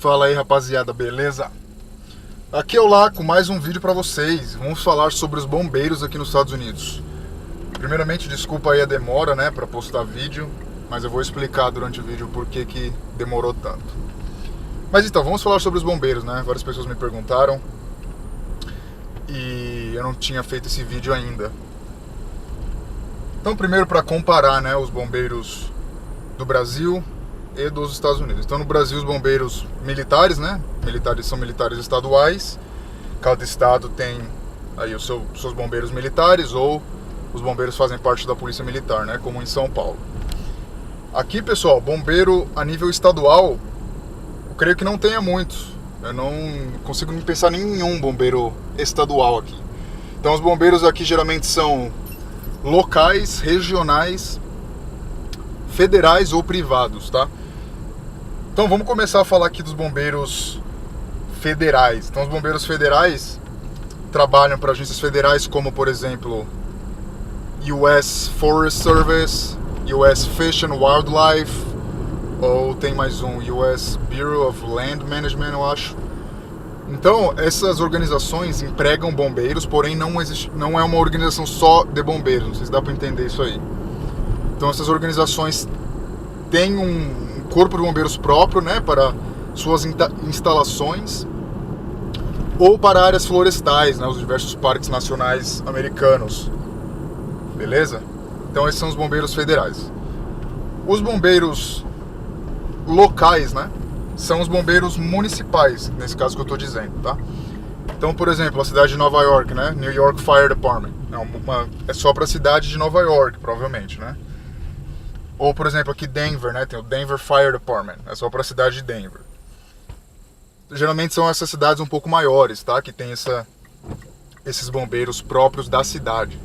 Fala aí, rapaziada, beleza? Aqui é o Lá com mais um vídeo pra vocês. Vamos falar sobre os bombeiros aqui nos Estados Unidos. Primeiramente, desculpa aí a demora, né, pra postar vídeo, mas eu vou explicar durante o vídeo por que demorou tanto. Mas então, vamos falar sobre os bombeiros, né? Várias pessoas me perguntaram e eu não tinha feito esse vídeo ainda. Então, primeiro para comparar, né, os bombeiros do Brasil e dos Estados Unidos. Então, no Brasil, os bombeiros militares, né? São militares estaduais. Cada estado tem aí os seus bombeiros militares, ou os bombeiros fazem parte da polícia militar, né? Como em São Paulo. Aqui, pessoal, bombeiro a nível estadual, eu creio que não tenha muitos. Eu não consigo pensar em nenhum bombeiro estadual aqui. Então, os bombeiros aqui geralmente são locais, regionais, federais ou privados, tá? Então vamos começar a falar aqui dos bombeiros federais. Então os bombeiros federais trabalham para agências federais como, por exemplo, US Forest Service, US Fish and Wildlife, ou tem mais um, US Bureau of Land Management, eu acho. Então essas organizações empregam bombeiros, porém não é uma organização só de bombeiros, não sei se dá para entender isso aí. Então essas organizações têm um corpo de bombeiros próprio, né, para suas instalações ou para áreas florestais, né, os diversos parques nacionais americanos. Beleza? Então esses são os bombeiros federais. Os bombeiros locais, né, são os bombeiros municipais, nesse caso que eu estou dizendo, tá? Então, por exemplo, a cidade de Nova York, né, New York Fire Department, é só para a cidade de Nova York, provavelmente, né? Ou, por exemplo, aqui Denver, né? Tem o Denver Fire Department. É só para a cidade de Denver. Geralmente são essas cidades um pouco maiores, tá? Que tem esses bombeiros próprios da cidade.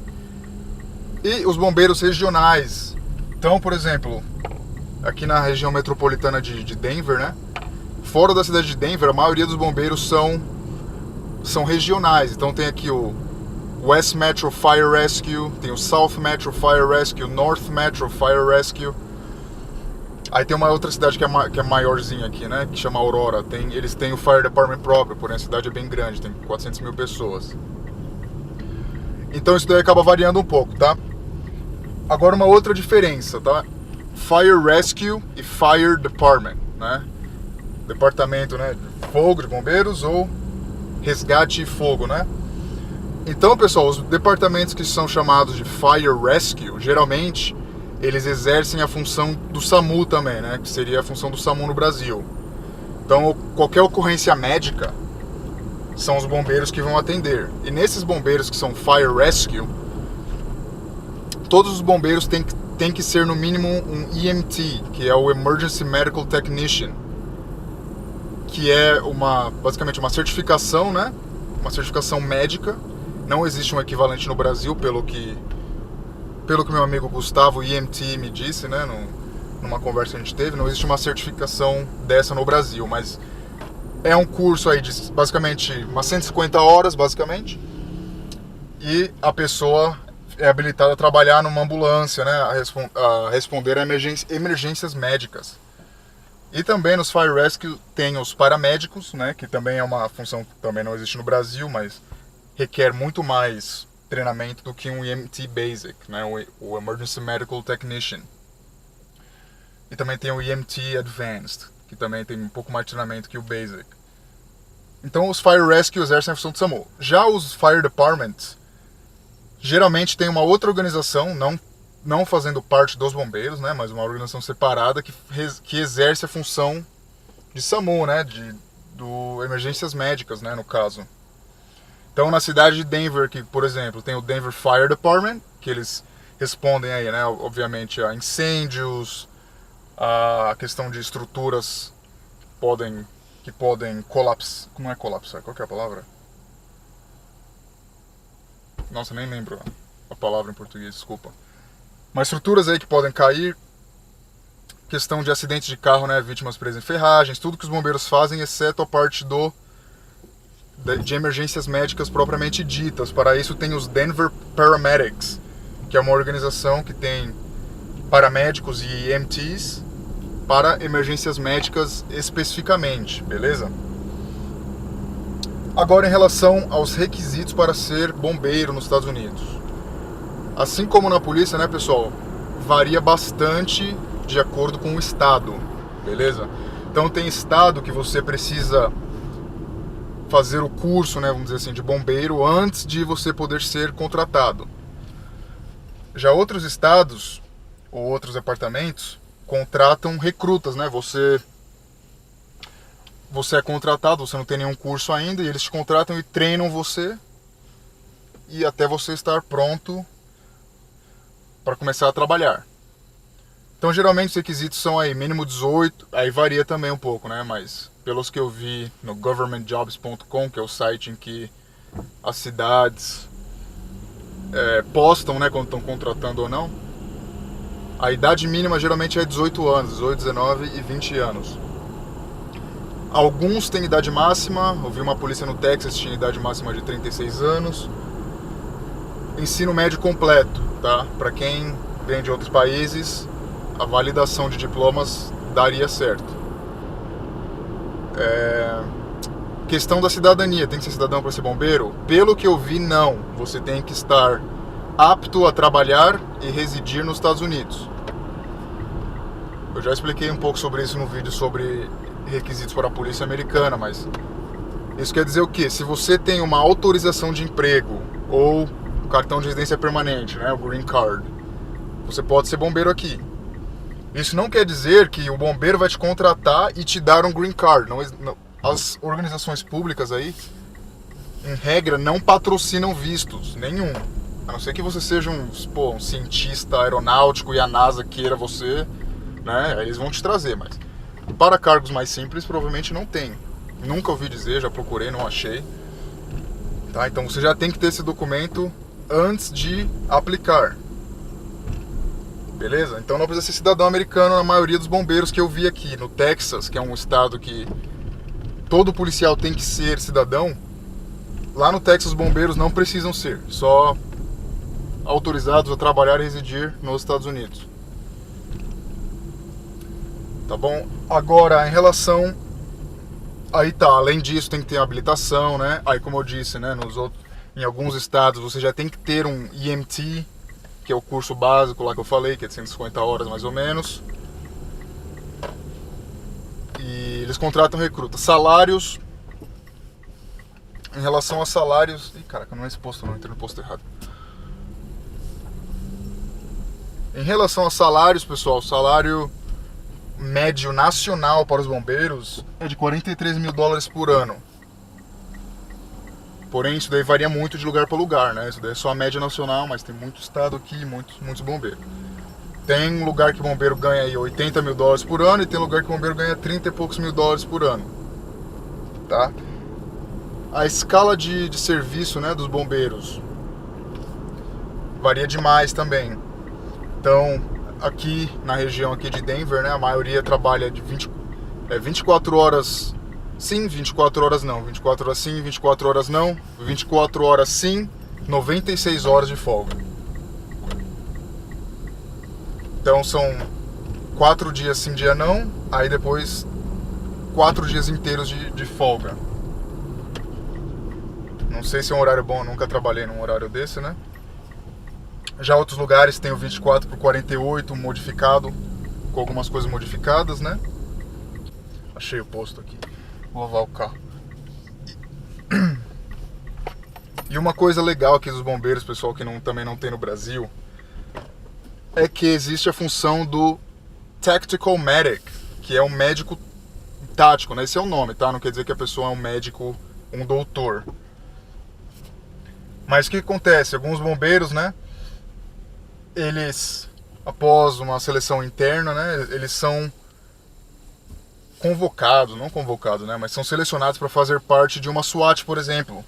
E os bombeiros regionais. Então, por exemplo, aqui na região metropolitana de Denver, né? Fora da cidade de Denver, a maioria dos bombeiros são regionais. Então tem aqui o West Metro Fire Rescue, tem o South Metro Fire Rescue, North Metro Fire Rescue. Aí tem uma outra cidade que é maiorzinha aqui, né, que chama Aurora. Eles têm o Fire Department próprio, porém a cidade é bem grande, tem 400 mil pessoas. Então isso daí acaba variando um pouco, tá? Agora uma outra diferença, tá? Fire Rescue e Fire Department, né? Departamento, né, de fogo, de bombeiros, ou resgate e fogo, né? Então, pessoal, os departamentos que são chamados de Fire Rescue, geralmente, eles exercem a função do SAMU também, né? Que seria a função do SAMU no Brasil. Então, qualquer ocorrência médica, são os bombeiros que vão atender. E nesses bombeiros que são Fire Rescue, todos os bombeiros têm que ser no mínimo um EMT, que é o Emergency Medical Technician, que é basicamente uma certificação, né? Uma certificação médica. Não existe um equivalente no Brasil, pelo que meu amigo Gustavo, EMT, me disse, né, numa conversa que a gente teve. Não existe uma certificação dessa no Brasil, mas é um curso aí de basicamente umas 150 horas, basicamente, e a pessoa é habilitada a trabalhar numa ambulância, né, a responder a emergências médicas. E também nos Fire Rescue tem os paramédicos, né, que também é uma função que também não existe no Brasil, mas requer muito mais treinamento do que um EMT Basic, né? O Emergency Medical Technician. E também tem o EMT Advanced, que também tem um pouco mais de treinamento que o Basic. Então os Fire Rescue exercem a função do SAMU. Já os Fire Departments, geralmente tem uma outra organização, não fazendo parte dos bombeiros, né? Mas uma organização separada que exerce a função de SAMU, né? Do emergências médicas, né? No caso. Então, na cidade de Denver, que, por exemplo, tem o Denver Fire Department, que eles respondem aí, né, obviamente, a incêndios, a questão de estruturas que podem colapsar. Como é colapsar? Qual que é a palavra? Nossa, nem lembro a palavra em português, desculpa. Mas estruturas aí que podem cair, questão de acidentes de carro, né, vítimas presas em ferragens, tudo que os bombeiros fazem, exceto a parte de emergências médicas propriamente ditas. Para isso tem os Denver Paramedics, que é uma organização que tem paramédicos e EMTs para emergências médicas especificamente, beleza? Agora, em relação aos requisitos para ser bombeiro nos Estados Unidos. Assim como na polícia, né, pessoal, varia bastante de acordo com o estado, beleza? Então tem estado que você precisa fazer o curso, né, vamos dizer assim, de bombeiro antes de você poder ser contratado. Já outros estados ou outros departamentos contratam recrutas, né? Você é contratado, você não tem nenhum curso ainda, e eles te contratam e treinam você e até você estar pronto para começar a trabalhar. Então geralmente os requisitos são aí mínimo 18, aí varia também um pouco, né? Mas pelos que eu vi no governmentjobs.com, que é o site em que as cidades postam, né, quando estão contratando ou não, a idade mínima geralmente é 18 anos, 18, 19 e 20 anos. Alguns têm idade máxima, eu vi uma polícia no Texas tinha idade máxima de 36 anos. Ensino médio completo, tá? Para quem vem de outros países, a validação de diplomas daria certo. Questão da cidadania, tem que ser cidadão para ser bombeiro? Pelo que eu vi, não. Você tem que estar apto a trabalhar e residir nos Estados Unidos. Eu já expliquei um pouco sobre isso no vídeo sobre requisitos para a polícia americana, mas isso quer dizer o quê? Se você tem uma autorização de emprego ou cartão de residência permanente, né, o Green Card, você pode ser bombeiro aqui. Isso não quer dizer que o bombeiro vai te contratar e te dar um Green Card. As organizações públicas aí, em regra, não patrocinam vistos nenhum. A não ser que você seja um cientista aeronáutico e a NASA queira você, né? Eles vão te trazer, mas para cargos mais simples provavelmente não tem. Nunca ouvi dizer, já procurei, não achei. Tá? Então você já tem que ter esse documento antes de aplicar. Beleza? Então não precisa ser cidadão americano na maioria dos bombeiros que eu vi aqui. No Texas, que é um estado que todo policial tem que ser cidadão, lá no Texas os bombeiros não precisam ser, só autorizados a trabalhar e residir nos Estados Unidos. Tá bom? Agora, em relação... Aí tá, além disso tem que ter habilitação, né? Aí como eu disse, né, em alguns estados você já tem que ter um EMT, que é o curso básico lá que eu falei, que é de 150 horas mais ou menos. E eles contratam recrutas. Salários, em relação a salários... Ih, caraca, não é esse posto não, entrei no posto errado. Em relação a salários, pessoal, o salário médio nacional para os bombeiros é de $43 mil por ano. Porém, isso daí varia muito de lugar para lugar, né? Isso daí é só a média nacional, mas tem muito estado aqui e muitos bombeiros. Tem lugar que o bombeiro ganha aí $80 mil por ano e tem lugar que o bombeiro ganha 30 e poucos mil dólares por ano. Tá? A escala de serviço, né, dos bombeiros varia demais também. Então, aqui na região aqui de Denver, né, a maioria trabalha de 24 horas sim, 24 horas não, 24 horas sim, 24 horas não, 24 horas sim, 96 horas de folga. Então são 4 dias sim, dia não, aí depois 4 dias inteiros de folga. Não sei se é um horário bom, eu nunca trabalhei num horário desse, né? Já outros lugares tem o 24/48 modificado, com algumas coisas modificadas, né? Achei o posto aqui. Vou lavar o carro. E uma coisa legal aqui dos bombeiros, pessoal, que também não tem no Brasil, é que existe a função do Tactical Medic, que é um médico tático, né? Esse é o nome, tá? Não quer dizer que a pessoa é um médico, um doutor. Mas o que acontece? Alguns bombeiros, né? Eles, após uma seleção interna, né? Eles são não convocados, né? Mas são selecionados para fazer parte de uma SWAT, por exemplo.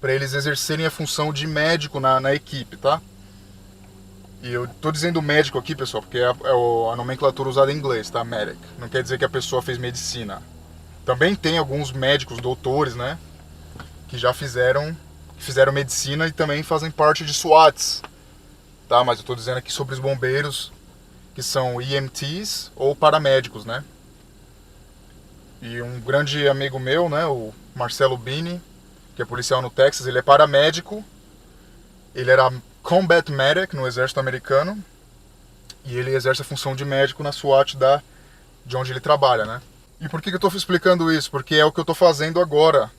Para eles exercerem a função de médico na equipe, tá? E eu tô dizendo médico aqui, pessoal, porque é a nomenclatura usada em inglês, tá? Medic. Não quer dizer que a pessoa fez medicina. Também tem alguns médicos, doutores, né? Que já fizeram medicina e também fazem parte de SWATs. Tá? Mas eu tô dizendo aqui sobre os bombeiros que são EMTs ou paramédicos, né? E um grande amigo meu, né, o Marcelo Bini, que é policial no Texas, ele é paramédico, ele era combat medic no exército americano e ele exerce a função de médico na SWAT de onde ele trabalha, né? E por que eu estou explicando isso? Porque é o que eu estou fazendo agora.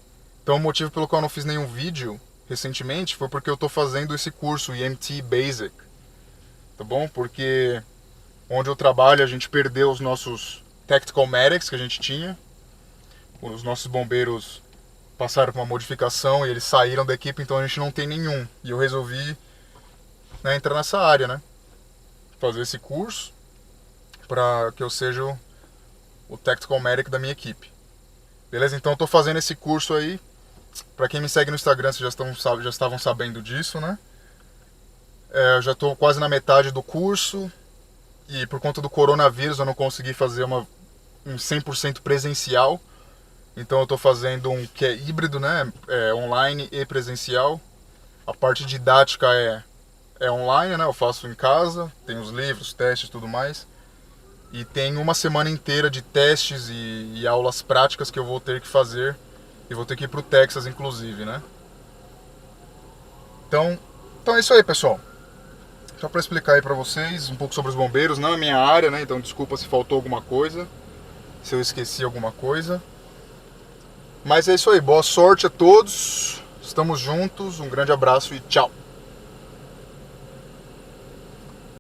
Então o motivo pelo qual eu não fiz nenhum vídeo recentemente foi porque eu estou fazendo esse curso EMT Basic, tá bom? Porque onde eu trabalho a gente perdeu os nossos Tactical Medics que a gente tinha, os nossos bombeiros passaram por uma modificação e eles saíram da equipe, então a gente não tem nenhum. E eu resolvi, né, entrar nessa área, né? Fazer esse curso para que eu seja o Tactical Medic da minha equipe. Beleza? Então eu tô fazendo esse curso aí. Para quem me segue no Instagram, vocês já estavam sabendo disso, né? Eu já tô quase na metade do curso e por conta do coronavírus eu não consegui fazer um 100% presencial. Então eu tô fazendo um que é híbrido, né? Online e presencial. A parte didática é online, né? Eu faço em casa, tem os livros, testes e tudo mais. E tem uma semana inteira de testes e aulas práticas que eu vou ter que fazer. E vou ter que ir pro Texas, inclusive, né? Então é isso aí, pessoal. Só para explicar aí pra vocês um pouco sobre os bombeiros. Não é minha área, né? Então desculpa se faltou alguma coisa, se eu esqueci alguma coisa. Mas é isso aí, boa sorte a todos. Estamos juntos, um grande abraço e tchau!